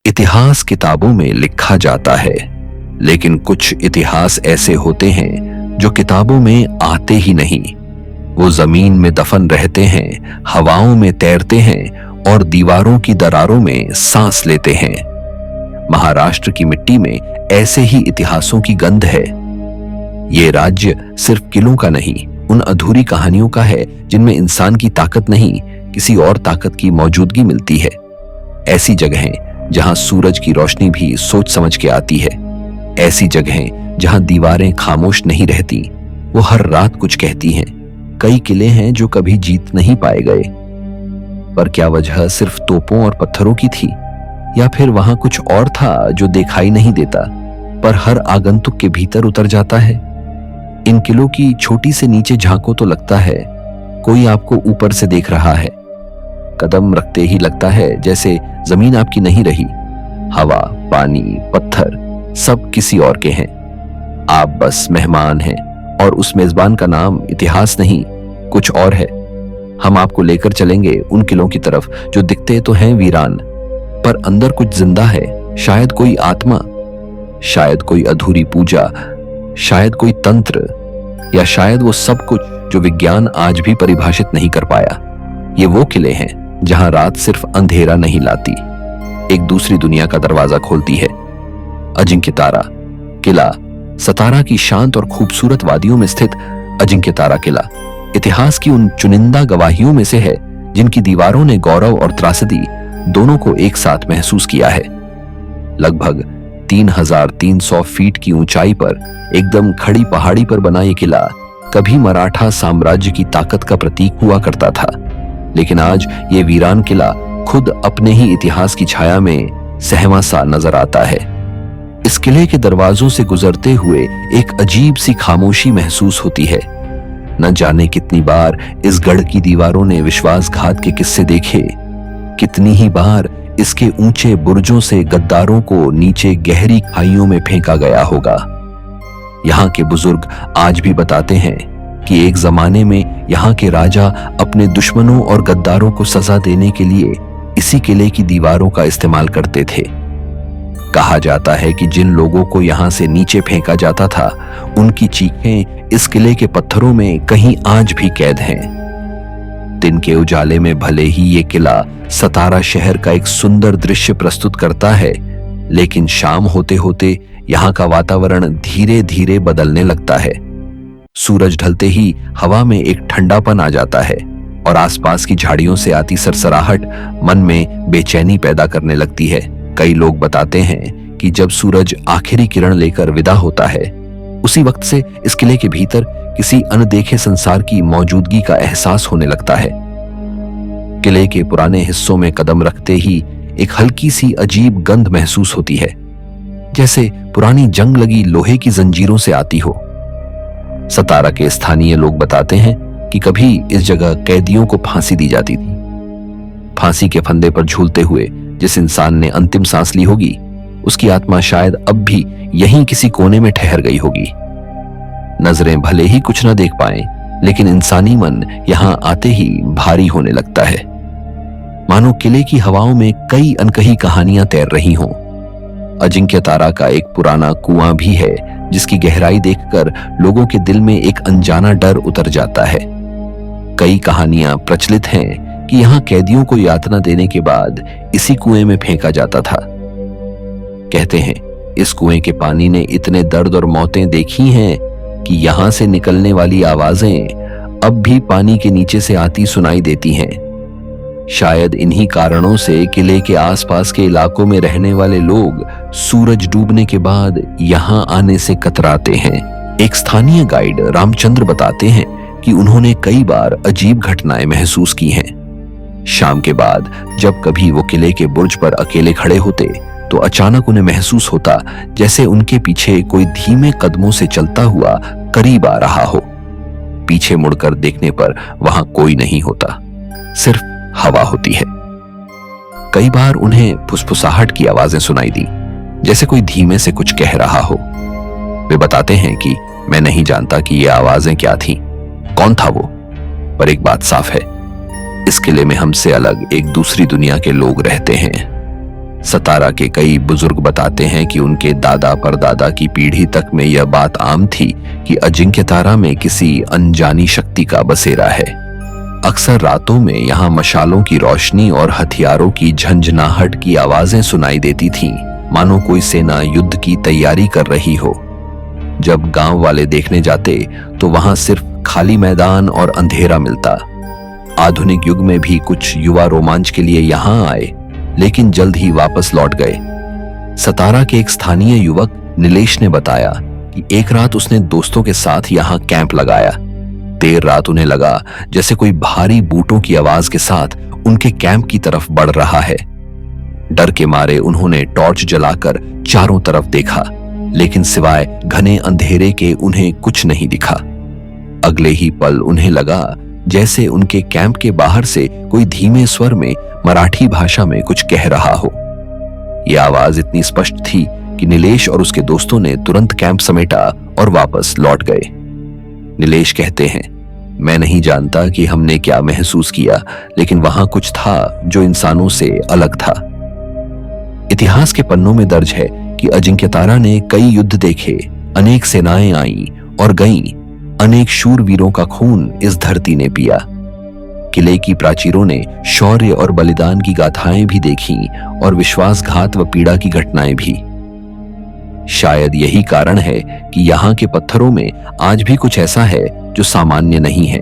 इतिहास किताबों में लिखा जाता है, लेकिन कुछ इतिहास ऐसे होते हैं जो किताबों में आते ही नहीं। वो जमीन में दफन रहते हैं, हवाओं में तैरते हैं और दीवारों की दरारों में सांस लेते हैं। महाराष्ट्र की मिट्टी में ऐसे ही इतिहासों की गंध है। ये राज्य सिर्फ किलों का नहीं, उन अधूरी कहानियों का है जिनमें इंसान की ताकत नहीं, किसी और ताकत की मौजूदगी मिलती है। ऐसी जगहें जहां सूरज की रोशनी भी सोच समझ के आती है, ऐसी जगहें जहां दीवारें खामोश नहीं रहती, वो हर रात कुछ कहती हैं। कई किले हैं जो कभी जीत नहीं पाए गए, पर क्या वजह सिर्फ तोपों और पत्थरों की थी, या फिर वहां कुछ और था जो दिखाई नहीं देता पर हर आगंतुक के भीतर उतर जाता है। इन किलों की छोटी से नीचे झांको तो लगता है कोई आपको ऊपर से देख रहा है। कदम रखते ही लगता है जैसे जमीन आपकी नहीं रही। हवा, पानी, पत्थर सब किसी और के हैं। आप बस मेहमान हैं और उस मेजबान का नाम इतिहास नहीं, कुछ और है। हम आपको लेकर चलेंगे उन किलों की तरफ जो दिखते तो हैं वीरान, पर अंदर कुछ जिंदा है। शायद कोई आत्मा, शायद कोई अधूरी पूजा, शायद कोई तंत्र, या शायद वो सब कुछ जो विज्ञान आज भी परिभाषित नहीं कर पाया। ये वो किले हैं जहां रात सिर्फ अंधेरा नहीं लाती, एक दूसरी दुनिया का दरवाजा खोलती है। अजिंक्य तारा किला, सतारा की शांत और खूबसूरत वादियों में स्थित अजिंक्य तारा किला इतिहास की उन चुनिंदा गवाहियों में से है जिनकी दीवारों ने गौरव और त्रासदी दोनों को एक साथ महसूस किया है। लगभग 3300 फीट की ऊंचाई पर एकदम खड़ी पहाड़ी पर बना ये किला कभी मराठा साम्राज्य की ताकत का प्रतीक हुआ करता था, लेकिन आज ये वीरान किला खुद अपने ही इतिहास की छाया में सहमा सा नजर आता है। इस किले के दरवाजों से गुजरते हुए एक अजीब सी खामोशी महसूस होती है। न जाने कितनी बार इस गढ़ की दीवारों ने विश्वासघात के किस्से देखे, कितनी ही बार इसके ऊंचे बुर्जों से गद्दारों को नीचे गहरी खाइयों में फेंका गया होगा। यहाँ के बुजुर्ग आज भी बताते हैं कि एक जमाने में यहाँ के राजा अपने दुश्मनों और गद्दारों को सजा देने के लिए इसी किले की दीवारों का इस्तेमाल करते थे। कहा जाता है कि जिन लोगों को यहाँ से नीचे फेंका जाता था, उनकी चीखें इस किले के पत्थरों में कहीं आज भी कैद हैं। दिन के उजाले में भले ही ये किला सतारा शहर का एक सुंदर दृश्य प्रस्तुत करता है, लेकिन शाम होते होते यहाँ का वातावरण धीरे धीरे बदलने लगता है। सूरज ढलते ही हवा में एक ठंडापन आ जाता है और आसपास की झाड़ियों से आती सरसराहट मन में बेचैनी पैदा करने लगती है। कई लोग बताते हैं कि जब सूरज आखिरी किरण लेकर विदा होता है, उसी वक्त से इस किले के भीतर किसी अनदेखे संसार की मौजूदगी का एहसास होने लगता है। किले के पुराने हिस्सों में कदम रखते ही एक हल्की सी अजीब गंध महसूस होती है, जैसे पुरानी जंग लगी लोहे की जंजीरों से आती हो। सतारा के स्थानीय लोग बताते हैं कि कभी इस जगह कैदियों को फांसी दी जाती थी। फांसी के फंदे पर झूलते हुए जिस इंसान ने अंतिम सांस ली होगी, उसकी आत्मा शायद अब भी यहीं किसी कोने में ठहर गई होगी। नजरें भले ही कुछ न देख पाए, लेकिन इंसानी मन यहां आते ही भारी होने लगता है, मानो किले की हवाओं में कई अनकही कहानियां तैर रही हों। अजिंक्य तारा का एक पुराना कुआं भी है जिसकी गहराई देखकर लोगों के दिल में एक अनजाना डर उतर जाता है। कई कहानियां प्रचलित हैं कि यहां कैदियों को यातना देने के बाद इसी कुएं में फेंका जाता था। कहते हैं इस कुएं के पानी ने इतने दर्द और मौतें देखी हैं कि यहां से निकलने वाली आवाजें अब भी पानी के नीचे से आती सुनाई देती हैं। शायद इन्हीं कारणों से किले के आसपास के इलाकों में रहने वाले लोग सूरज डूबने के बाद यहां आने से कतराते हैं। एक स्थानीय गाइड रामचंद्र बताते हैं कि उन्होंने कई बार अजीब घटनाएं महसूस की हैं। शाम के बाद जब कभी वो किले के बुर्ज पर अकेले खड़े होते तो अचानक उन्हें महसूस होता जैसे उनके पीछे कोई धीमे कदमों से चलता हुआ करीब आ रहा हो। पीछे मुड़कर देखने पर वहां कोई नहीं होता, सिर्फ हवा होती है। कई बार उन्हें फुसफुसाहट की आवाजें सुनाई दी, जैसे कोई धीमे से कुछ कह रहा हो। वे बताते हैं कि मैं नहीं जानता कि ये आवाजें क्या थीं, कौन था वो, पर एक बात साफ है, इस किले में हमसे अलग एक दूसरी दुनिया के लोग रहते हैं। सतारा के कई बुजुर्ग बताते हैं कि उनके दादा परदादा की पीढ़ी तक में यह बात आम थी कि अजिंक्य तारा में किसी अनजानी शक्ति का बसेरा है। अक्सर रातों में यहाँ मशालों की रोशनी और हथियारों की झंझनाहट की आवाजें सुनाई देती थीं, मानो कोई सेना युद्ध की तैयारी कर रही हो। जब गांव वाले देखने जाते तो वहां सिर्फ खाली मैदान और अंधेरा मिलता। आधुनिक युग में भी कुछ युवा रोमांच के लिए यहाँ आए, लेकिन जल्द ही वापस लौट गए। सतारा के एक स्थानीय युवक नीलेश ने बताया कि एक रात उसने दोस्तों के साथ यहाँ कैंप लगाया। देर रात उन्हें लगा जैसे कोई भारी बूटों की आवाज के साथ उनके कैंप की तरफ बढ़ रहा है। डर के मारे उन्होंने टॉर्च जलाकर चारों तरफ देखा, लेकिन सिवाय घने अंधेरे के उन्हें कुछ नहीं दिखा। अगले ही पल उन्हें लगा जैसे उनके कैंप के बाहर से कोई धीमे स्वर में मराठी भाषा में कुछ कह रहा हो। यह आवाज इतनी स्पष्ट थी कि नीलेश और उसके दोस्तों ने तुरंत कैंप समेटा और वापस लौट गए। नीलेश कहते हैं, मैं नहीं जानता कि हमने क्या महसूस किया, लेकिन वहां कुछ था जो इंसानों से अलग था। इतिहास के पन्नों में दर्ज है कि अजिंक्य तारा ने कई युद्ध देखे, अनेक सेनाएं आईं और गईं, अनेक शूरवीरों का खून इस धरती ने पिया। किले की प्राचीरों ने शौर्य और बलिदान की गाथाएं भी देखी और विश्वासघात व पीड़ा की घटनाएं भी। शायद यही कारण है कि यहाँ के पत्थरों में आज भी कुछ ऐसा है जो सामान्य नहीं है।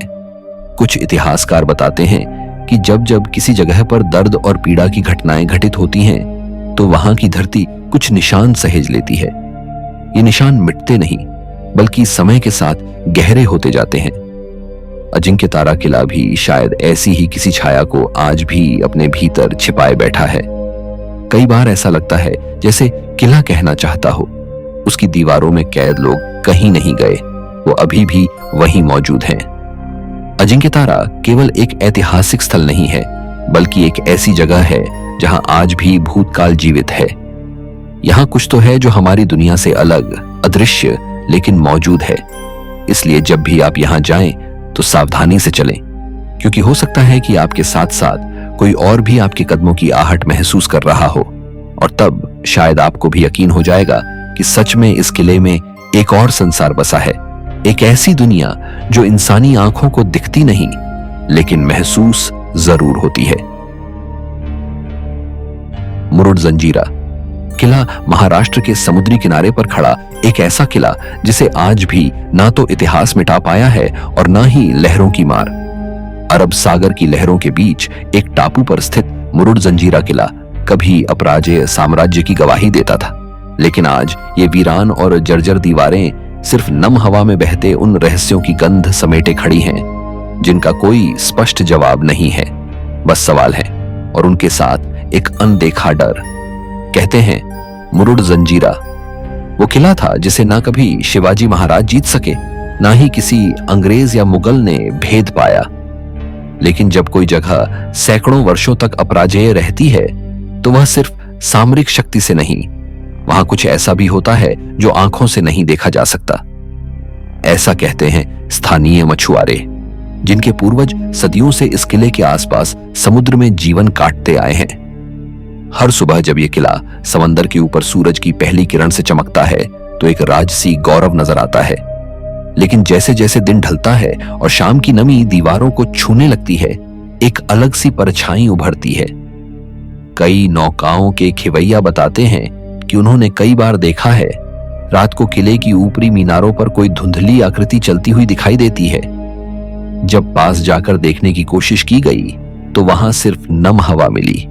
कुछ इतिहासकार बताते हैं कि जब जब किसी जगह पर दर्द और पीड़ा की घटनाएं घटित होती हैं, तो वहां की धरती कुछ निशान सहेज लेती है। ये निशान मिटते नहीं, बल्कि समय के साथ गहरे होते जाते हैं। अजिंक्य तारा किला भी शायद ऐसी ही किसी छाया को आज भी अपने भीतर छिपाए बैठा है। कई बार ऐसा लगता है जैसे किला कहना चाहता हो, उसकी दीवारों में कैद लोग कहीं नहीं गए, वो अभी भी वहीं मौजूद हैं। अजिंक्य तारा केवल एक ऐतिहासिक स्थल नहीं है, बल्कि एक ऐसी जगह है जहां आज भी भूतकाल जीवित है। यहां कुछ तो है जो हमारी दुनिया से अलग, अदृश्य, लेकिन मौजूद है। इसलिए जब भी आप यहां जाएं तो सावधानी से चलें, क्योंकि हो सकता है कि आपके साथ साथ कोई और भी आपके कदमों की आहट महसूस कर रहा हो, और तब शायद आपको भी यकीन हो जाएगा कि सच में इस किले में एक और संसार बसा है, एक ऐसी दुनिया जो इंसानी आंखों को दिखती नहीं, लेकिन महसूस जरूर होती है। मुरुड जंजीरा किला महाराष्ट्र के समुद्री किनारे पर खड़ा एक ऐसा किला जिसे आज भी ना तो इतिहास मिटा पाया है और ना ही लहरों की मार। अरब सागर की लहरों के बीच एक टापू पर स्थित मुरुड जंजीरा किला कभी अपराजेय साम्राज्य की गवाही देता था, लेकिन आज ये वीरान और जर्जर दीवारें सिर्फ नम हवा में बहते उन रहस्यों की गंध समेटे खड़ी हैं जिनका कोई स्पष्ट जवाब नहीं है, बस सवाल है और उनके साथ एक अनदेखा डर। कहते हैं मुरुड जंजीरा वो किला था जिसे ना कभी शिवाजी महाराज जीत सके, ना ही किसी अंग्रेज या मुगल ने भेद पाया। लेकिन जब कोई जगह सैकड़ों वर्षों तक अपराजेय रहती है तो वह सिर्फ सामरिक शक्ति से नहीं, वहां कुछ ऐसा भी होता है जो आंखों से नहीं देखा जा सकता। ऐसा कहते हैं स्थानीय मछुआरे, जिनके पूर्वज सदियों से इस किले के आसपास समुद्र में जीवन काटते आए हैं। हर सुबह जब यह किला समंदर के ऊपर सूरज की पहली किरण से चमकता है तो एक राजसी गौरव नजर आता है। लेकिन जैसे जैसे दिन ढलता है और शाम की नमी दीवारों को छूने लगती है, एक अलग सी परछाई उभरती है। कई नौकाओं के खिवैया बताते हैं कि उन्होंने कई बार देखा है रात को किले की ऊपरी मीनारों पर कोई धुंधली आकृति चलती हुई दिखाई देती है। जब पास जाकर देखने की कोशिश की गई तो वहां सिर्फ नम हवा मिली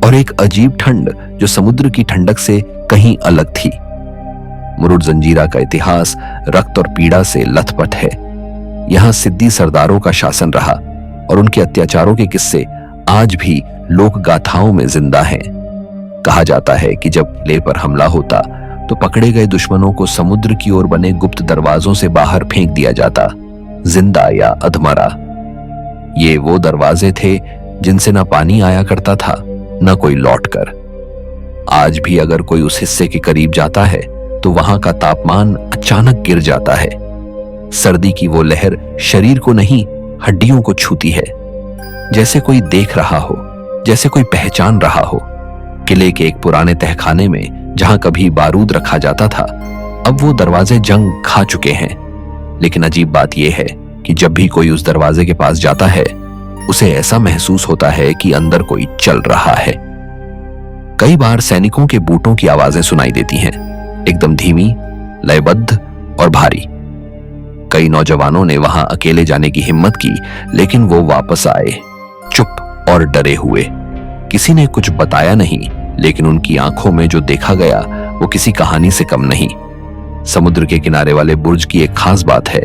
और एक अजीब ठंड जो समुद्र की ठंडक से कहीं अलग थी। मुरुड जंजीरा का इतिहास रक्त और पीड़ा से लथपथ है। यहां सिद्दी सरदारों का शासन रहा और उनके अत्याचारों के किस्से आज भी लोक गाथाओं में जिंदा हैं। कहा जाता है कि जब किले पर हमला होता तो पकड़े गए दुश्मनों को समुद्र की ओर बने गुप्त दरवाजों से बाहर फेंक दिया जाता, जिंदा या अधमरा। ये वो दरवाजे थे जिनसे न पानी आया करता था, न कोई लौटकर। आज भी अगर कोई उस हिस्से के करीब जाता है तो वहां का तापमान अचानक गिर जाता है। सर्दी की वो लहर शरीर को नहीं, हड्डियों को छूती है, जैसे कोई देख रहा हो, जैसे कोई पहचान रहा हो। किले के एक पुराने तहखाने में जहां कभी बारूद रखा जाता था, अब वो दरवाजे जंग खा चुके हैं। लेकिन अजीब बात यह है कि जब भी कोई उस दरवाजे के पास जाता है, उसे ऐसा महसूस होता है कि अंदर कोई चल रहा है। कई बार सैनिकों के बूटों की आवाजें सुनाई देती हैं, एकदम धीमी, लयबद्ध और भारी। कई नौजवानों ने वहां अकेले जाने की हिम्मत की, लेकिन वो वापस आए, चुप और डरे हुए। किसी ने कुछ बताया नहीं, लेकिन उनकी आंखों में जो देखा गया वो किसी कहानी से कम नहीं। समुद्र के किनारे वाले बुर्ज की एक खास बात है,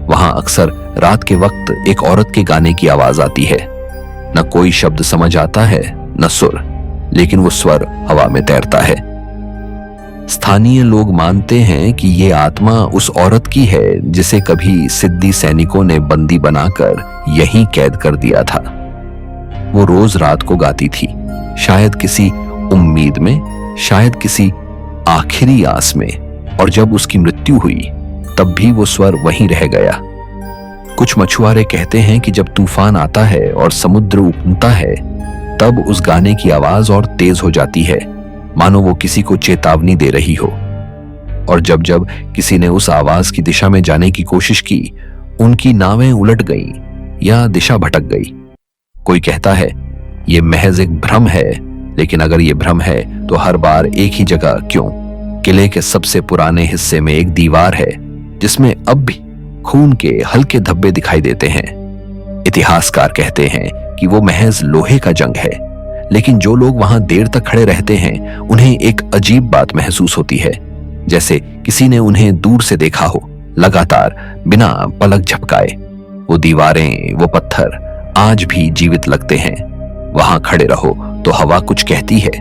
वहां अक्सर रात के वक्त एक औरत के गाने की आवाज आती है। न कोई शब्द समझ आता है, न सुर, लेकिन वो स्वर हवा में तैरता है। स्थानीय लोग मानते हैं कि ये आत्मा उस औरत की है जिसे कभी सिद्दी सैनिकों ने बंदी बनाकर यहीं कैद कर दिया था। वो रोज रात को गाती थी, शायद किसी उम्मीद में, शायद किसी आखिरी आस में, और जब उसकी मृत्यु हुई तब भी वो स्वर वहीं रह गया। कुछ मछुआरे कहते हैं कि जब तूफान आता है और समुद्र उफनता है, तब उस गाने की आवाज और तेज हो जाती है, मानो वो किसी को चेतावनी दे रही हो। और जब जब किसी ने उस आवाज की दिशा में जाने की कोशिश की, उनकी नावें उलट गईं या दिशा भटक गई। कोई कहता है ये महज एक भ्रम है, लेकिन अगर ये भ्रम है तो हर बार एक ही जगह क्यों? किले के सबसे पुराने हिस्से में एक दीवार है जिसमें अब भी खून के हल्के धब्बे दिखाई देते हैं। इतिहासकार कहते हैं कि वो महज लोहे का जंग है, लेकिन जो लोग वहां देर तक खड़े रहते हैं उन्हें एक अजीब बात महसूस होती है, जैसे किसी ने उन्हें दूर से देखा हो, लगातार बिना पलक झपकाए। वो दीवारें, वो पत्थर आज भी जीवित लगते हैं। वहां खड़े रहो तो हवा कुछ कहती है,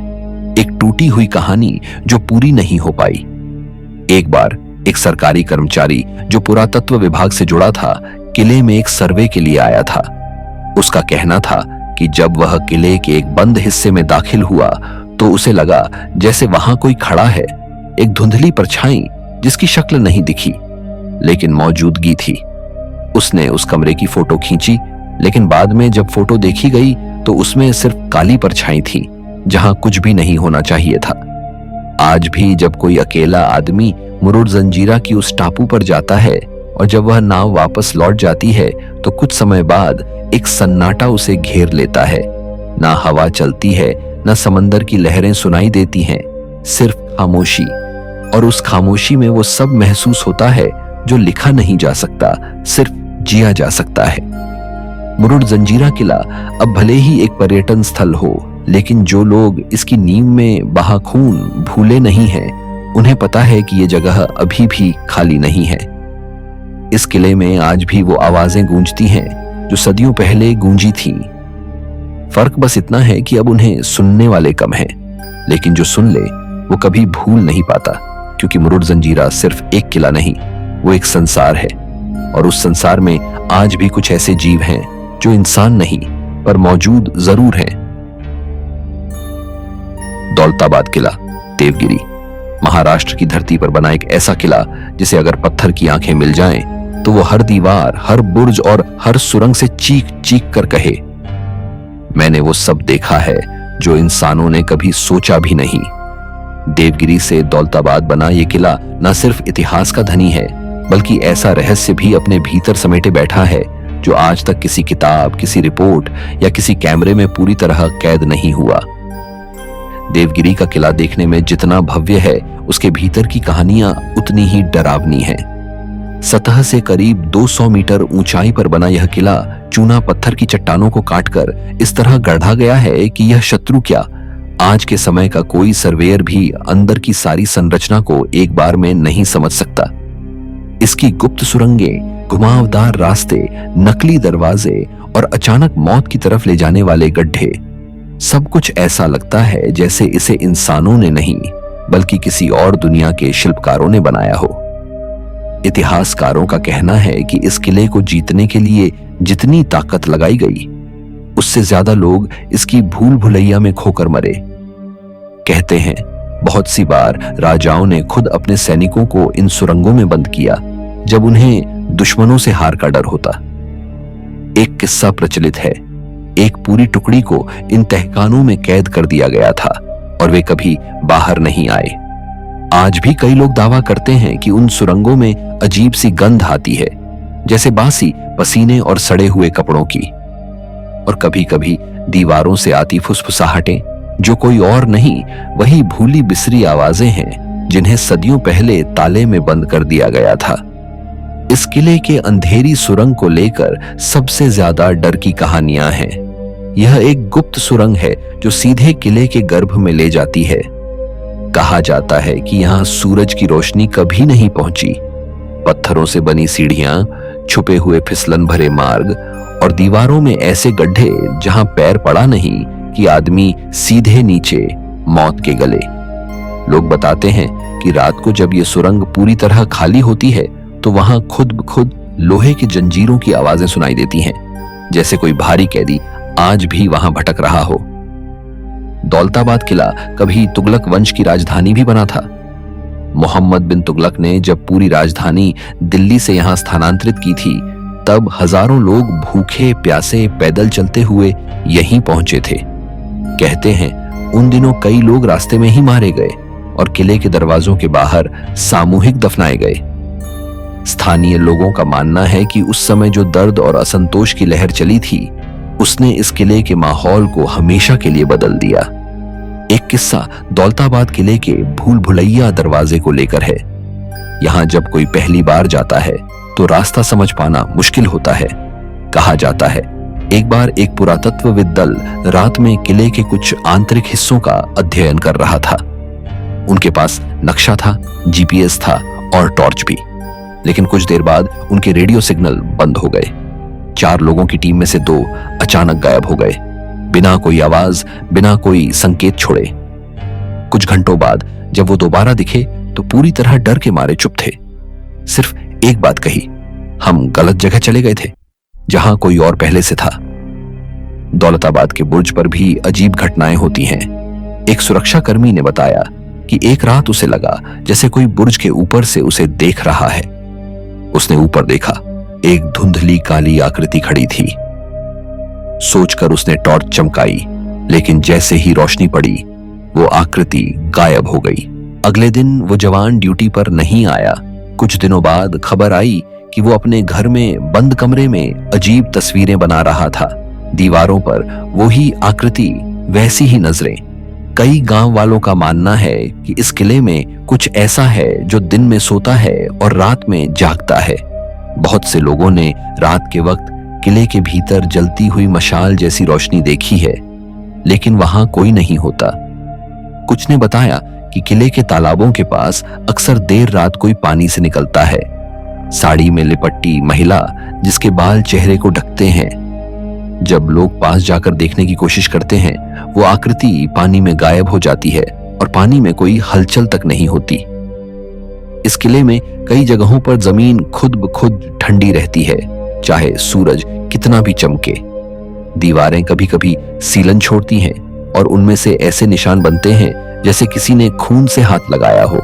एक टूटी हुई कहानी जो पूरी नहीं हो पाई। एक बार एक सरकारी कर्मचारी जो पुरातत्व विभाग से जुड़ा था, किले में एक सर्वे के लिए आया था। उसका कहना था कि जब वह किले के एक बंद हिस्से में दाखिल हुआ तो उसे लगा जैसे वहां कोई खड़ा है, एक धुंधली परछाई जिसकी शक्ल नहीं दिखी, लेकिन मौजूदगी थी। उसने उस कमरे की फोटो खींची, लेकिन बाद में जब फोटो देखी गई तो उसमें सिर्फ काली परछाई थी, जहां कुछ भी नहीं होना चाहिए था। आज भी जब कोई अकेला आदमी मुरुड जंजीरा की उस टापू पर जाता है और जब वह नाव वापस लौट जाती है तो कुछ समय बाद एक सन्नाटा उसे घेर लेता है। ना हवा चलती है, ना समंदर की लहरें सुनाई देती हैं, सिर्फ खामोशी। और उस खामोशी में वो सब महसूस होता है जो लिखा नहीं जा सकता, सिर्फ जिया जा सकता है। मुरुड जंजीरा किला अब भले ही एक पर्यटन स्थल हो, लेकिन जो लोग इसकी नींव में बहा खून भूले नहीं हैं, उन्हें पता है कि ये जगह अभी भी खाली नहीं है। इस किले में आज भी वो आवाजें गूंजती हैं जो सदियों पहले गूंजी थीं। फर्क बस इतना है कि अब उन्हें सुनने वाले कम हैं, लेकिन जो सुन ले वो कभी भूल नहीं पाता, क्योंकि मुरुड जंजीरा सिर्फ एक किला नहीं, वो एक संसार है। और उस संसार में आज भी कुछ ऐसे जीव हैं जो इंसान नहीं पर मौजूद जरूर हैं। दौलताबाद किला, देवगिरी, महाराष्ट्र की धरती पर बना एक ऐसा किला जिसे अगर पत्थर की आंखें मिल जाएं तो वो हर दीवार, हर बुर्ज और हर सुरंग से चीख चीख कर कहे, मैंने वो सब देखा है जो इंसानों ने कभी सोचा भी नहीं। देवगिरी से दौलताबाद बना ये किला न सिर्फ इतिहास का धनी है, बल्कि ऐसा रहस्य भी अपने भीतर समेटे बैठा है जो आज तक किसी किताब, किसी रिपोर्ट या किसी कैमरे में पूरी तरह कैद नहीं हुआ। देवगिरी का किला देखने में जितना भव्य है, उसके भीतर की कहानियां उतनी ही डरावनी हैं। सतह से करीब 200 मीटर ऊंचाई पर बना यह किला चूना पत्थर की चट्टानों को काटकर इस तरह गढ़ा गया है कि यह शत्रु क्या, आज के समय का कोई सर्वेयर भी अंदर की सारी संरचना को एक बार में नहीं समझ सकता। इसकी गुप्त सुरंगें, घुमावदार रास्ते, नकली दरवाजे और अचानक मौत की तरफ ले जाने वाले गड्ढे, सब कुछ ऐसा लगता है जैसे इसे इंसानों ने नहीं बल्कि किसी और दुनिया के शिल्पकारों ने बनाया हो। इतिहासकारों का कहना है कि इस किले को जीतने के लिए जितनी ताकत लगाई गई, उससे ज्यादा लोग इसकी भूल भुलैया में खोकर मरे। कहते हैं बहुत सी बार राजाओं ने खुद अपने सैनिकों को इन सुरंगों में बंद किया जब उन्हें दुश्मनों से हार का डर होता। एक किस्सा प्रचलित है, एक पूरी टुकड़ी को इन तहखानों में कैद कर दिया गया था और वे कभी बाहर नहीं आए। आज भी कई लोग दावा करते हैं कि उन सुरंगों में अजीब सी गंध आती है, जैसे बासी पसीने और सड़े हुए कपड़ों की। और कभी कभी दीवारों से आती फुसफुसाहटें, जो कोई और नहीं वही भूली बिसरी आवाजें हैं जिन्हें सदियों पहले ताले में बंद कर दिया गया था। इस किले के अंधेरी सुरंग को लेकर सबसे ज्यादा डर की कहानियां हैं। यह एक गुप्त सुरंग है जो सीधे किले के गर्भ में ले जाती है। कहा जाता है कि यहां सूरज की रोशनी कभी नहीं पहुंची। पत्थरों से बनी सीढ़ियां, छुपे हुए फिसलन भरे मार्ग और दीवारों में ऐसे गड्ढे जहां पैर पड़ा नहीं कि आदमी सीधे नीचे मौत के गले। लोग बताते हैं कि रात को जब यह सुरंग पूरी तरह खाली होती है तो वहां खुद ब खुद लोहे की जंजीरों की आवाजें सुनाई देती हैं, जैसे कोई भारी कैदी आज भी वहां भटक रहा हो। दौलताबाद किला कभी तुगलक वंश की राजधानी भी बना था। मोहम्मद बिन तुगलक ने जब पूरी राजधानी दिल्ली से यहां स्थानांतरित की थी, तब हजारों लोग भूखे प्यासे पैदल चलते हुए यहीं पहुंचे थे। कहते हैं उन दिनों कई लोग रास्ते में ही मारे गए और किले के दरवाजों के बाहर सामूहिक दफनाए गए। स्थानीय लोगों का मानना है कि उस समय जो दर्द और असंतोष की लहर चली थी, उसने इस किले के माहौल को हमेशा के लिए बदल दिया। एक किस्सा दौलताबाद किले के भूल भुलैया दरवाजे को लेकर है। यहां जब कोई पहली बार जाता है तो रास्ता समझ पाना मुश्किल होता है। कहा जाता है एक बार एक पुरातत्वविद दल रात में किले के कुछ आंतरिक हिस्सों का अध्ययन कर रहा था। उनके पास नक्शा था, जीपीएस था और टॉर्च भी, लेकिन कुछ देर बाद उनके रेडियो सिग्नल बंद हो गए। 4 लोगों की टीम में से 2 अचानक गायब हो गए, बिना कोई आवाज, बिना कोई संकेत छोड़े। कुछ घंटों बाद जब वो दोबारा दिखे तो पूरी तरह डर के मारे चुप थे। सिर्फ एक बात कही, हम गलत जगह चले गए थे, जहां कोई और पहले से था। दौलताबाद के बुर्ज पर भी अजीब घटनाएं होती हैं। एक सुरक्षा कर्मी ने बताया कि एक रात उसे लगा जैसे कोई बुर्ज के ऊपर से उसे देख रहा है। उसने ऊपर देखा, एक धुंधली काली आकृति खड़ी थी। सोचकर उसने टॉर्च चमकाई, लेकिन जैसे ही रोशनी पड़ी वो आकृति गायब हो गई। अगले दिन वो जवान ड्यूटी पर नहीं आया। कुछ दिनों बाद खबर आई कि वो अपने घर में बंद कमरे में अजीब तस्वीरें बना रहा था। दीवारों पर वो ही आकृति, वैसी ही नजरें। कई गांव वालों का मानना है कि इस किले में कुछ ऐसा है जो दिन में सोता है और रात में जागता है। बहुत से लोगों ने रात के वक्त किले के भीतर जलती हुई मशाल जैसी रोशनी देखी है, लेकिन वहां कोई नहीं होता। कुछ ने बताया कि किले के तालाबों के पास अक्सर देर रात कोई पानी से निकलता है। साड़ी में लिपट्टी महिला जिसके बाल चेहरे को ढकते हैं। जब लोग पास जाकर देखने की कोशिश करते हैं, वो आकृति पानी में गायब हो जाती है और पानी में कोई हलचल तक नहीं होती। इस किले में कई जगहों पर जमीन खुद ब खुद ठंडी रहती है, चाहे सूरज कितना भी चमके। दीवारें कभी कभी सीलन छोड़ती हैं और उनमें से ऐसे निशान बनते हैं जैसे किसी ने खून से हाथ लगाया हो,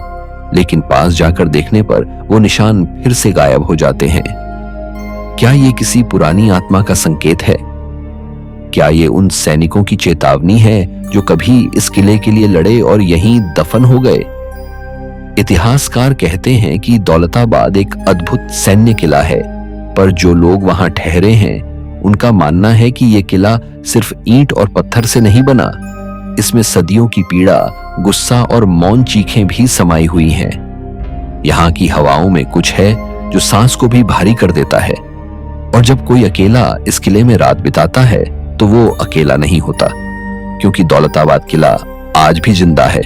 लेकिन पास जाकर देखने पर वो निशान फिर से गायब हो जाते हैं। क्या ये किसी पुरानी आत्मा का संकेत है? क्या ये उन सैनिकों की चेतावनी है जो कभी इस किले के लिए लड़े और यहीं दफन हो गए? इतिहासकार कहते हैं कि दौलताबाद एक अद्भुत सैन्य किला है, पर जो लोग वहां ठहरे हैं उनका मानना है कि यह किला सिर्फ ईंट और पत्थर से नहीं बना। इसमें सदियों की पीड़ा, गुस्सा और मौन चीखें भी समाई हुई हैं। यहाँ की हवाओं में कुछ है जो सांस को भी भारी कर देता है, और जब कोई अकेला इस किले में रात बिताता है तो वो अकेला नहीं होता, क्योंकि दौलताबाद किला आज भी जिंदा है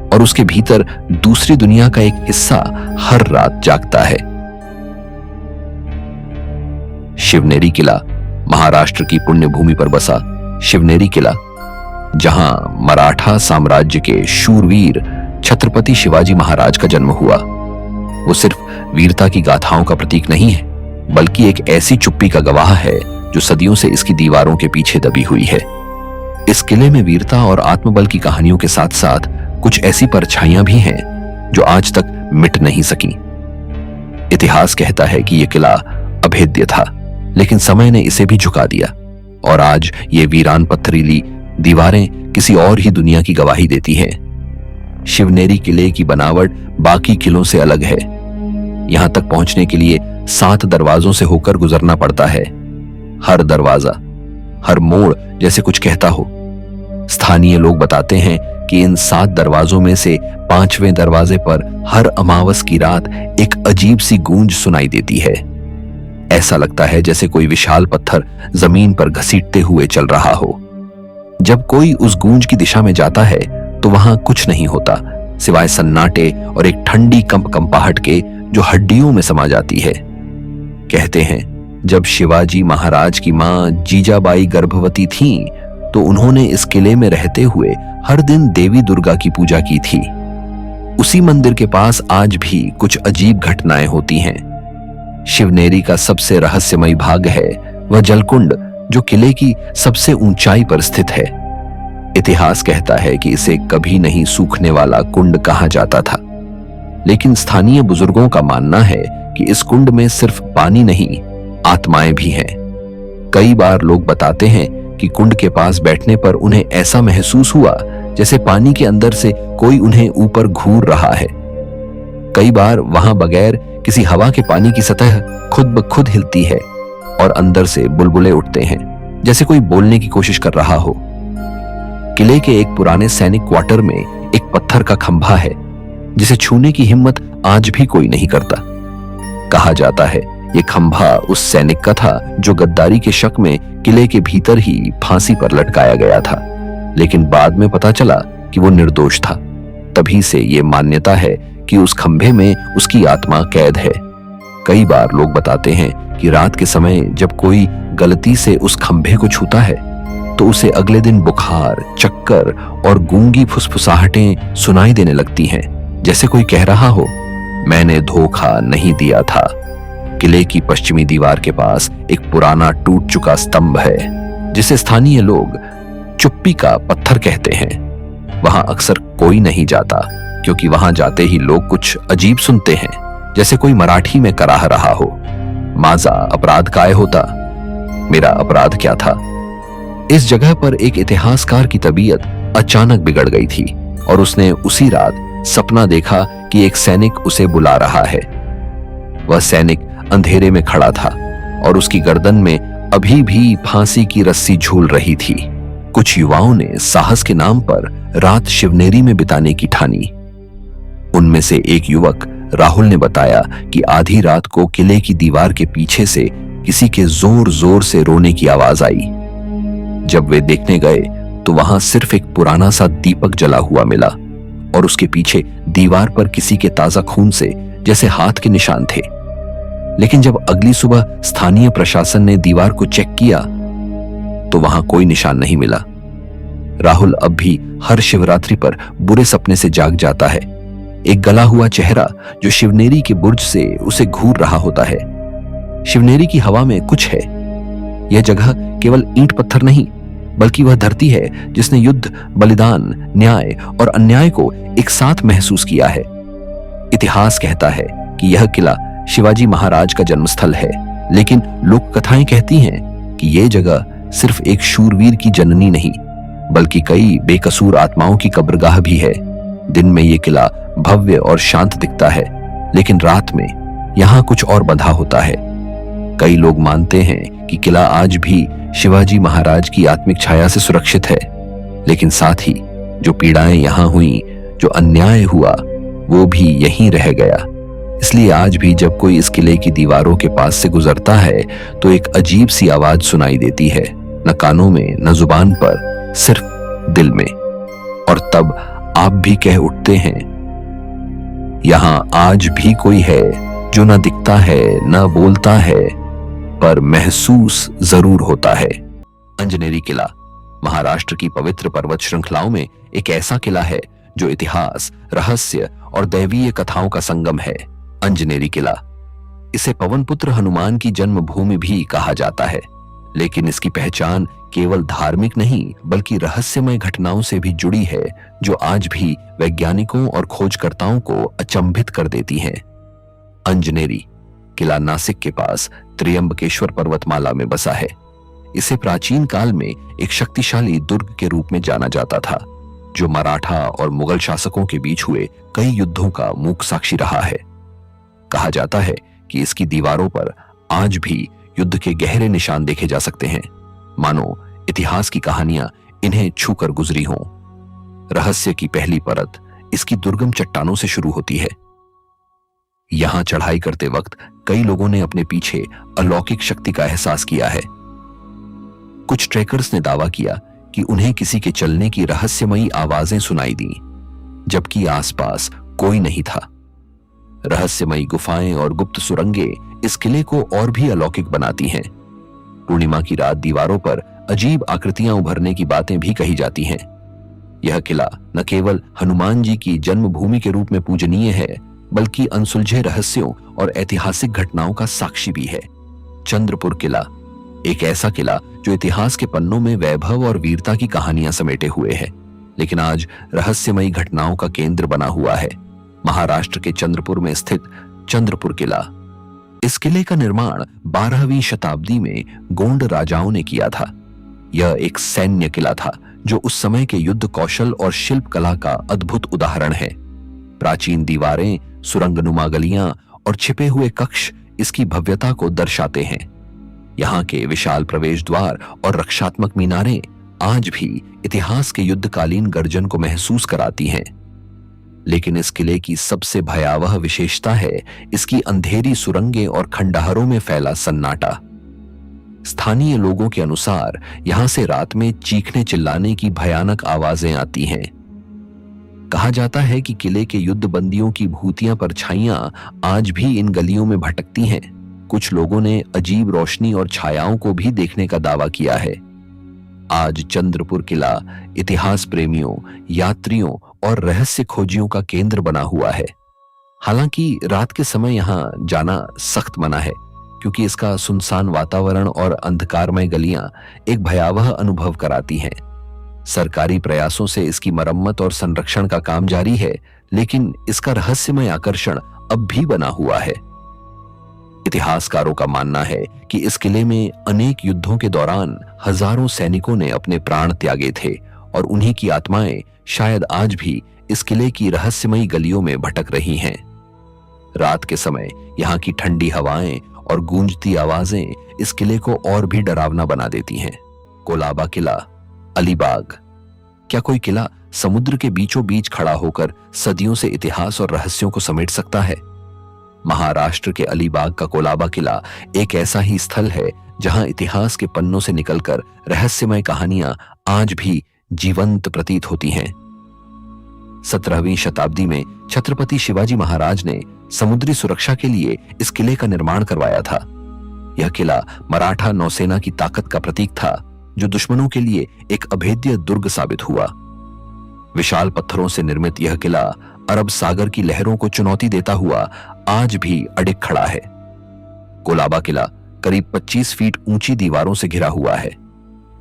और उसके भीतर दूसरी दुनिया का एक हिस्सा हर रात जागता है। शिवनेरी किला महाराष्ट्र की पुण्य भूमि पर बसा शिवनेरी किला, जहां मराठा साम्राज्य के शूरवीर छत्रपति शिवाजी महाराज का जन्म हुआ। वो सिर्फ वीरता की गाथाओं का प्रतीक नहीं है, बल्कि एक ऐसी चुप्पी का गवाह है जो सदियों से इसकी दीवारों के पीछे दबी हुई है। इस किले में वीरता और आत्मबल की कहानियों के साथ साथ कुछ ऐसी परछाइयां भी हैं जो आज तक मिट नहीं सकी। इतिहास कहता है कि यह किला अभेद्य था, लेकिन समय ने इसे भी झुका दिया और आज ये वीरान पत्थरीली दीवारें किसी और ही दुनिया की गवाही देती हैं। शिवनेरी किले की बनावट बाकी किलों से अलग है। यहां तक पहुंचने के लिए 7 दरवाजों से होकर गुजरना पड़ता है। हर दरवाजा, हर मोड़ जैसे कुछ कहता हो। स्थानीय लोग बताते हैं कि इन 7 दरवाजों में से 5वें दरवाजे पर हर अमावस की रात एक अजीब सी गूंज सुनाई देती है। ऐसा लगता है जैसे कोई विशाल पत्थर जमीन पर घसीटते हुए चल रहा हो। जब कोई उस गूंज की दिशा में जाता है तो वहां कुछ नहीं होता सिवाय सन्नाटे और एक ठंडी कंपकंपाहट के जो हड्डियों में समा जाती है। कहते हैं जब शिवाजी महाराज की मां जीजाबाई गर्भवती थीं, तो उन्होंने इस किले में रहते हुए हर दिन देवी दुर्गा की पूजा की थी। उसी मंदिर के पास आज भी कुछ अजीब घटनाएं होती हैं। शिवनेरी का सबसे रहस्यमयी भाग है वह जलकुंड जो किले की सबसे ऊंचाई पर स्थित है। इतिहास कहता है कि इसे कभी नहीं सूखने वाला कुंड कहा जाता था, लेकिन स्थानीय बुजुर्गों का मानना है कि इस कुंड में सिर्फ पानी नहीं, आत्माएं भी हैं। कई बार लोग बताते हैं कि कुंड के पास बैठने पर उन्हें ऐसा महसूस हुआ जैसे पानी के अंदर से कोई उन्हें ऊपर घूर रहा है। कई बार वहां बगैर किसी हवा के पानी की सतह खुद ब खुद हिलती है और अंदर से बुलबुले उठते हैं जैसे कोई बोलने की कोशिश कर रहा हो। किले के एक पुराने सैनिक क्वार्टर में एक पत्थर का खंभा है जिसे छूने की हिम्मत आज भी कोई नहीं करता। कहा जाता है ये खंभा उस सैनिक का था जो गद्दारी के शक में किले के भीतर ही फांसी पर लटकाया गया था, लेकिन बाद में पता चला कि वो निर्दोष था। तभी से ये मान्यता है कि उस खंभे में उसकी आत्मा कैद है। कई बार लोग बताते हैं कि रात के समय जब कोई गलती से उस खंभे को छूता है तो उसे अगले दिन बुखार, चक्कर और गूंगी फुसफुसाहटें सुनाई देने लगती हैं, जैसे कोई कह रहा हो मैंने धोखा नहीं दिया था। किले की पश्चिमी दीवार के पास एक पुराना टूट चुका स्तंभ है जिसे स्थानीय लोग चुप्पी का पत्थर कहते हैं। वहां अक्सर कोई नहीं जाता क्योंकि वहां जाते ही लोग कुछ अजीब सुनते हैं, जैसे कोई मराठी में कराह रहा हो, माजा अपराध काय होता, मेरा अपराध क्या था। इस जगह पर एक इतिहासकार की तबीयत अचानक बिगड़ गई थी और उसने उसी रात सपना देखा कि एक सैनिक उसे बुला रहा है। वह सैनिक अंधेरे में खड़ा था और उसकी गर्दन में अभी भी फांसी की रस्सी झूल रही थी। कुछ युवाओं ने साहस के नाम पर रात शिवनेरी में बिताने की ठानी। उनमें से एक युवक राहुल ने बताया कि आधी रात को किले की दीवार के पीछे से किसी के जोर जोर से रोने की आवाज आई। जब वे देखने गए तो वहां सिर्फ एक पुराना सा दीपक जला हुआ मिला और उसके पीछे दीवार पर किसी के ताजा खून से जैसे हाथ के निशान थे। लेकिन जब अगली सुबह स्थानीय प्रशासन ने दीवार को चेक किया तो वहां कोई निशान नहीं मिला। राहुल अब भी हर शिवरात्रि पर बुरे सपने से जाग जाता है। एक गला हुआ चेहरा जो शिवनेरी के बुर्ज से उसे घूर रहा होता है। शिवनेरी की हवा में कुछ है। यह जगह केवल ईंट पत्थर नहीं बल्कि वह धरती है जिसने युद्ध, बलिदान, न्याय और अन्याय को एक साथ महसूस किया है। इतिहास कहता है कि यह किला शिवाजी महाराज का जन्मस्थल है, लेकिन लोक कथाएं कहती हैं कि यह जगह सिर्फ एक शूरवीर की जननी नहीं बल्कि कई बेकसूर आत्माओं की कब्रगाह भी है। दिन में यह किला भव्य और शांत दिखता है, लेकिन रात में यहां कुछ और बंधा होता है। कई लोग मानते हैं कि किला आज भी शिवाजी महाराज की आत्मिक छाया से सुरक्षित है, लेकिन साथ ही जो पीड़ाएं यहां हुई, जो अन्याय हुआ, वो भी यहीं रह गया। इसलिए आज भी जब कोई इस किले की दीवारों के पास से गुजरता है तो एक अजीब सी आवाज सुनाई देती है, न कानों में न जुबान पर, सिर्फ दिल में। और तब आप भी कह उठते हैं, यहां आज भी कोई है जो न दिखता है न बोलता है पर महसूस जरूर होता है। अंजनेरी किला महाराष्ट्र की पवित्र पर्वत श्रृंखलाओं में एक ऐसा किला है जो इतिहास, रहस्य और दैवीय कथाओं का संगम है। अंजनेरी किला, इसे पवनपुत्र हनुमान की जन्मभूमि भी कहा जाता है, लेकिन इसकी पहचान केवल धार्मिक नहीं बल्कि रहस्यमय घटनाओं से भी जुड़ी है जो आज भी वैज्ञानिकों और खोजकर्ताओं को अचंभित कर देती हैं। अंजनेरी किला नासिक के पास त्र्यंबकेश्वर पर्वतमाला में बसा है। इसे प्राचीन काल में एक शक्तिशाली दुर्ग के रूप में जाना जाता था, जो मराठा और मुगल शासकों के बीच हुए कई युद्धों का मूक साक्षी रहा है। कहा जाता है कि इसकी दीवारों पर आज भी युद्ध के गहरे निशान देखे जा सकते हैं, मानो इतिहास की कहानियां इन्हें छूकर गुजरी हों। रहस्य की पहली परत इसकी दुर्गम चट्टानों से शुरू होती है। यहां चढ़ाई करते वक्त कई लोगों ने अपने पीछे अलौकिक शक्ति का एहसास किया है। कुछ ट्रेकर्स ने दावा किया कि उन्हें किसी के चलने की रहस्यमयी आवाजें सुनाई दी, जबकि आसपास कोई नहीं था। रहस्यमयी गुफाएं और गुप्त सुरंगें इस किले को और भी अलौकिक बनाती हैं। पूर्णिमा की रात दीवारों पर अजीब आकृतियां उभरने की बातें भी कही जाती हैं। यह किला न केवल हनुमान जी की जन्मभूमि के रूप में पूजनीय है, बल्कि अनसुलझे रहस्यों और ऐतिहासिक घटनाओं का साक्षी भी है। चंद्रपुर किला एक ऐसा किला जो इतिहास के पन्नों में वैभव और वीरता की कहानियां समेटे हुए है, लेकिन आज रहस्यमयी घटनाओं का केंद्र बना हुआ है। महाराष्ट्र के चंद्रपुर में स्थित चंद्रपुर किला। इस किले का निर्माण 12वीं शताब्दी में गोंड राजाओं ने किया था। यह एक सैन्य किला था जो उस समय के युद्ध कौशल और शिल्प कला का अद्भुत उदाहरण है। प्राचीन दीवारें, सुरंगनुमा गलियां और छिपे हुए कक्ष इसकी भव्यता को दर्शाते हैं। यहाँ के विशाल प्रवेश द्वार और रक्षात्मक मीनारें आज भी इतिहास के युद्धकालीन गर्जन को महसूस कराती हैं। लेकिन इस किले की सबसे भयावह विशेषता है इसकी अंधेरी सुरंगें और खंडहरों में फैला सन्नाटा। स्थानीय लोगों के अनुसार यहां से रात में चीखने चिल्लाने की भयानक आवाजें आती हैं। कहा जाता है कि किले के युद्धबंदियों की भूतियां परछाइयां आज भी इन गलियों में भटकती हैं। कुछ लोगों ने अजीब रोशनी और छायाओं को भी देखने का दावा किया है। आज चंद्रपुर किला इतिहास प्रेमियों, यात्रियों और रहस्य खोजियों का केंद्र बना हुआ है। हालांकि रात के समय यहां जाना सख्त मना है, क्योंकि इसका सुनसान वातावरण और अंधकारमय गलियां एक भयावह अनुभव कराती हैं। सरकारी प्रयासों से इसकी मरम्मत और संरक्षण का काम जारी है, लेकिन इसका रहस्यमय आकर्षण अब भी बना हुआ है। इतिहासकारों का मानना है कि इस किले में अनेक युद्धों के दौरान हजारों सैनिकों ने अपने प्राण त्यागे थे और उन्हीं की आत्माएं शायद आज भी इस किले की रहस्यमयी गलियों में भटक रही हैं। रात के समय यहाँ की ठंडी हवाएं और गूंजती आवाजें इस किले को और भी डरावना बना देती हैं। कोलाबा किला, अलीबाग। क्या कोई किला समुद्र के बीचों बीच खड़ा होकर सदियों से इतिहास और रहस्यों को समेट सकता है? महाराष्ट्र के अलीबाग का कोलाबा किला एक ऐसा ही स्थल है जहां इतिहास के पन्नों से निकलकर रहस्यमय कहानियां आज भी जीवंत प्रतीत होती हैं। 17वीं शताब्दी में छत्रपति शिवाजी महाराज ने समुद्री सुरक्षा के लिए इस किले का निर्माण करवाया था। यह किला मराठा नौसेना की ताकत का प्रतीक था, जो दुश्मनों के लिए एक अभेद्य दुर्ग साबित हुआ। विशाल पत्थरों से निर्मित यह किला अरब सागर की लहरों को चुनौती देता हुआ आज भी अडिग खड़ा है। कोलाबा किला करीब 25 फीट ऊंची दीवारों से घिरा हुआ है।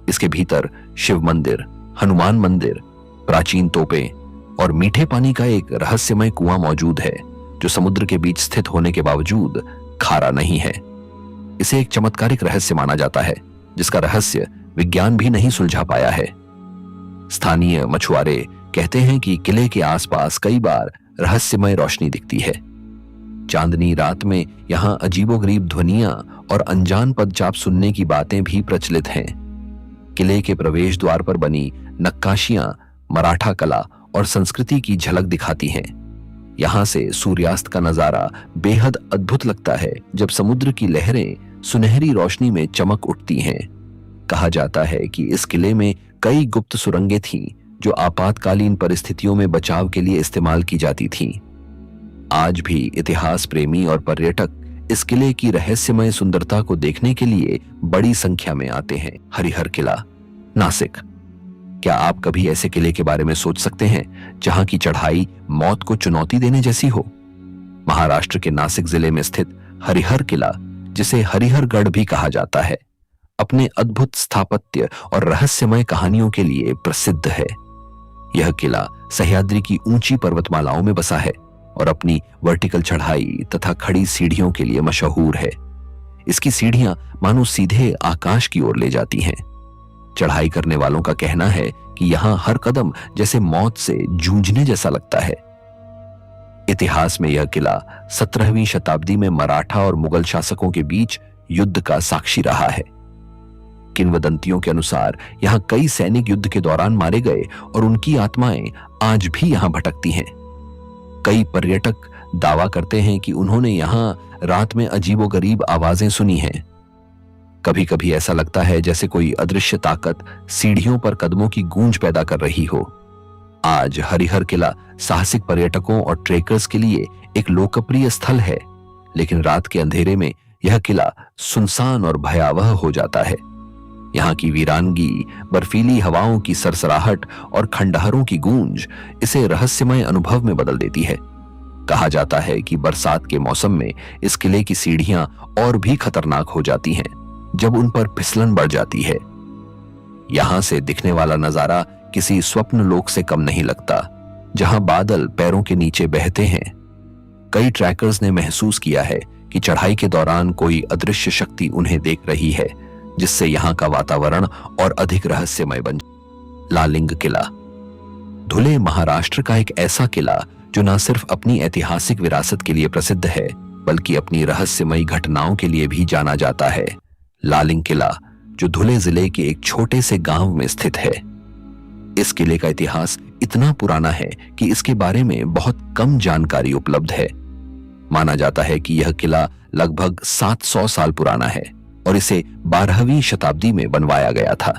इसके भीतर शिव मंदिर, हनुमान मंदिर, प्राचीन तोपें और मीठे पानी का एक रहस्यमय कुआं मौजूद है, जो समुद्र के बीच स्थित होने के बावजूद खारा नहीं है। इसे एक चमत्कारिक रहस्य माना जाता है, जिसका रहस्य विज्ञान भी नहीं सुलझा पाया है। स्थानीय मछुआरे कहते हैं कि किले के आसपास कई बार रहस्यमय रोशनी दिखती है। चांदनी रात में यहां अजीबोगरीब ध्वनियां और अनजान पदचाप सुनने की बातें भी प्रचलित हैं। किले के प्रवेश द्वार पर बनी नक्काशियां मराठा कला और संस्कृति की झलक दिखाती हैं। यहां से सूर्यास्त का नजारा बेहद अद्भुत लगता है, जब समुद्र की लहरें सुनहरी रोशनी में चमक उठती हैं। कहा जाता है कि इस किले में कई गुप्त सुरंगें थीं, जो आपातकालीन परिस्थितियों में बचाव के लिए इस्तेमाल की जाती थीं। आज भी इतिहास प्रेमी और पर्यटक इस किले की रहस्यमय सुंदरता को देखने के लिए बड़ी संख्या में आते हैं। हरिहर किला, नासिक। क्या आप कभी ऐसे किले के बारे में सोच सकते हैं जहां की चढ़ाई मौत को चुनौती देने जैसी हो? महाराष्ट्र के नासिक जिले में स्थित हरिहर किला, जिसे हरिहरगढ़ भी कहा जाता है, अपने अद्भुत स्थापत्य और रहस्यमय कहानियों के लिए प्रसिद्ध है। यह किला सह्याद्री की ऊंची पर्वतमालाओं में बसा है और अपनी वर्टिकल चढ़ाई तथा खड़ी सीढ़ियों के लिए मशहूर है। इसकी सीढ़ियां मानो सीधे आकाश की ओर ले जाती हैं। चढ़ाई करने वालों का कहना है कि यहां हर कदम जैसे मौत से जूझने जैसा लगता है। इतिहास में यह किला 17वीं शताब्दी में मराठा और मुगल शासकों के बीच युद्ध का साक्षी रहा है। किंवदंतियों के अनुसार यहां कई सैनिक युद्ध के दौरान मारे गए और उनकी आत्माएं आज भी यहां भटकती हैं। कई पर्यटक दावा करते हैं कि उन्होंने यहां रात में अजीबोगरीब आवाजें सुनी हैं। कभी कभी ऐसा लगता है जैसे कोई अदृश्य ताकत सीढ़ियों पर कदमों की गूंज पैदा कर रही हो। आज हरिहर किला साहसिक पर्यटकों और ट्रेकर्स के लिए एक लोकप्रिय स्थल है, लेकिन रात के अंधेरे में यह किला सुनसान और भयावह हो जाता है। यहाँ की वीरानगी, बर्फीली हवाओं की सरसराहट और खंडहरों की गूंज इसे रहस्यमय अनुभव में बदल देती है। कहा जाता है कि बरसात के मौसम में इस किले की सीढ़ियां और भी खतरनाक हो जाती हैं जब उन पर फिसलन बढ़ जाती है। यहां से दिखने वाला नजारा किसी स्वप्न लोक से कम नहीं लगता, जहां बादल पैरों के नीचे बहते हैं। कई ट्रैकर्स ने महसूस किया है कि चढ़ाई के दौरान कोई अदृश्य शक्ति उन्हें देख रही है, जिससे यहां का वातावरण और अधिक रहस्यमय बन। लालिंग किला धुले महाराष्ट्र का एक ऐसा किला जो न सिर्फ अपनी ऐतिहासिक विरासत के लिए प्रसिद्ध है, बल्कि अपनी रहस्यमयी घटनाओं के लिए भी जाना जाता है। लालिंग किला जो धुले जिले के एक छोटे से गांव में स्थित है। इस किले का इतिहास इतना पुराना है कि इसके बारे में बहुत कम जानकारी उपलब्ध है। माना जाता है कि यह किला लगभग 700 साल पुराना है और इसे 12वीं शताब्दी में बनवाया गया था।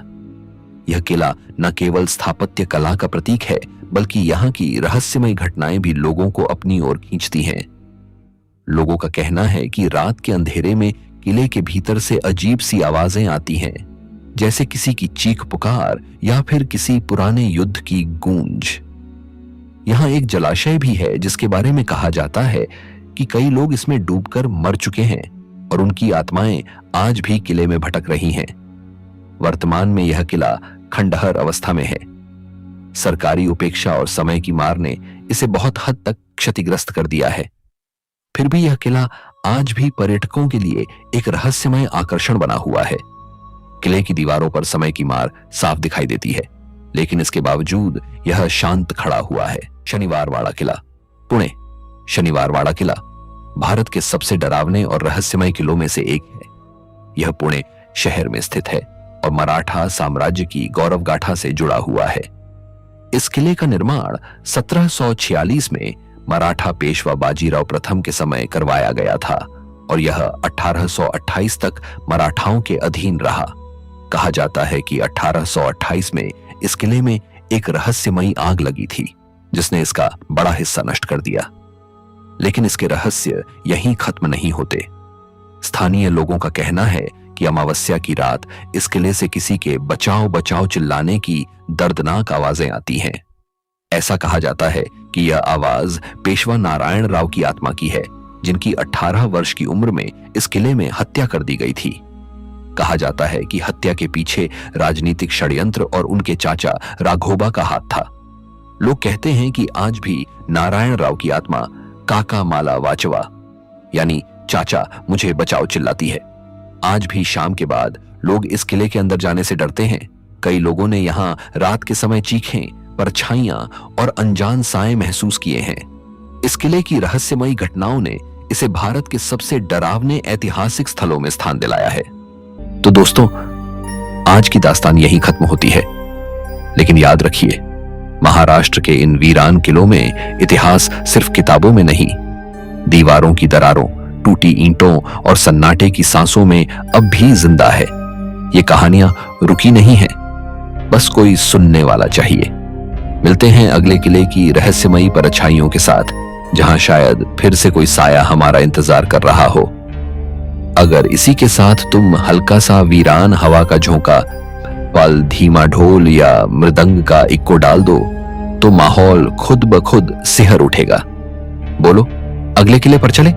यह किला न केवल स्थापत्य कला का प्रतीक है, बल्कि यहाँ की रहस्यमय घटनाएं भी लोगों को अपनी ओर खींचती हैं। लोगों का कहना है कि रात के अंधेरे में किले के भीतर से अजीब सी आवाजें आती हैं, जैसे किसी की चीख पुकार या फिर किसी पुराने युद्ध की गूंज। यहाँ एक जलाशय भी है जिसके बारे में कहा जाता है कि कई लोग इसमें डूबकर मर चुके हैं और उनकी आत्माएं आज भी किले में भटक रही हैं। वर्तमान में यह किला खंडहर अवस्था में है। सरकारी उपेक्षा और समय की मार ने इसे बहुत हद तक क्षतिग्रस्त कर दिया है। फिर भी यह किला आज भी पर्यटकों के लिए एक रहस्यमय आकर्षण बना हुआ है। किले की दीवारों पर समय की मार साफ दिखाई देती है, लेकिन इसके बावजूद यह शांत खड़ा हुआ है। शनिवारवाड़ा किला पुणे शनिवारवाड़ा किला भारत के सबसे डरावने और रहस्यमय किलों में से एक है। यह पुणे शहर में स्थित है और मराठा साम्राज्य की गौरव गाथा से जुड़ा हुआ है। इस किले का निर्माण 1746 में मराठा पेशवा बाजीराव प्रथम के समय करवाया गया था और यह 1828 तक मराठाओं के अधीन रहा। कहा जाता है कि 1828 में इस किले में एक रहस्यमयी आग लगी थी, जिसने इसका बड़ा हिस्सा नष्ट कर दिया। लेकिन इसके रहस्य यहीं खत्म नहीं होते। स्थानीय लोगों का कहना है कि अमावस्या की रात इस किले से किसी के बचाओ बचाओ चिल्लाने की दर्दनाक आवाजें आती हैं। ऐसा कहा जाता है कि यह आवाज पेशवा नारायण राव की आत्मा की है, जिनकी 18 वर्ष की उम्र में इस किले में हत्या कर दी गई थी। कहा जाता है कि हत्या के पीछे राजनीतिक षड्यंत्र और उनके चाचा राघोबा का हाथ था। लोग कहते हैं कि आज भी नारायण राव की आत्मा काका माला वाचवा यानी चाचा मुझे बचाओ चिल्लाती है। आज भी शाम के बाद लोग इस किले के अंदर जाने से डरते हैं। कई लोगों ने यहाँ रात के समय चीखें, परछाइयां और अनजान साए महसूस किए हैं। इस किले की रहस्यमयी घटनाओं ने इसे भारत के सबसे डरावने ऐतिहासिक स्थलों में स्थान दिलाया है। तो दोस्तों, आज की दास्तान यहीं खत्म होती है, लेकिन याद रखिए, महाराष्ट्र के इन वीरान किलों में इतिहास सिर्फ किताबों में नहीं, दीवारों की दरारों, टूटी ईंटों और सन्नाटे की सांसों में अब भी जिंदा है। ये कहानियां रुकी नहीं हैं, बस कोई सुनने वाला चाहिए। मिलते हैं अगले किले की रहस्यमयी परछाइयों के साथ, जहां शायद फिर से कोई साया हमारा इंतजार कर रहा हो। अगर इसी के साथ तुम हल्का सा वीरान हवा का झोंका, पल धीमा ढोल या मृदंग का इक्को डाल दो, तो माहौल खुद ब खुद सिहर उठेगा। बोलो, अगले किले पर चले।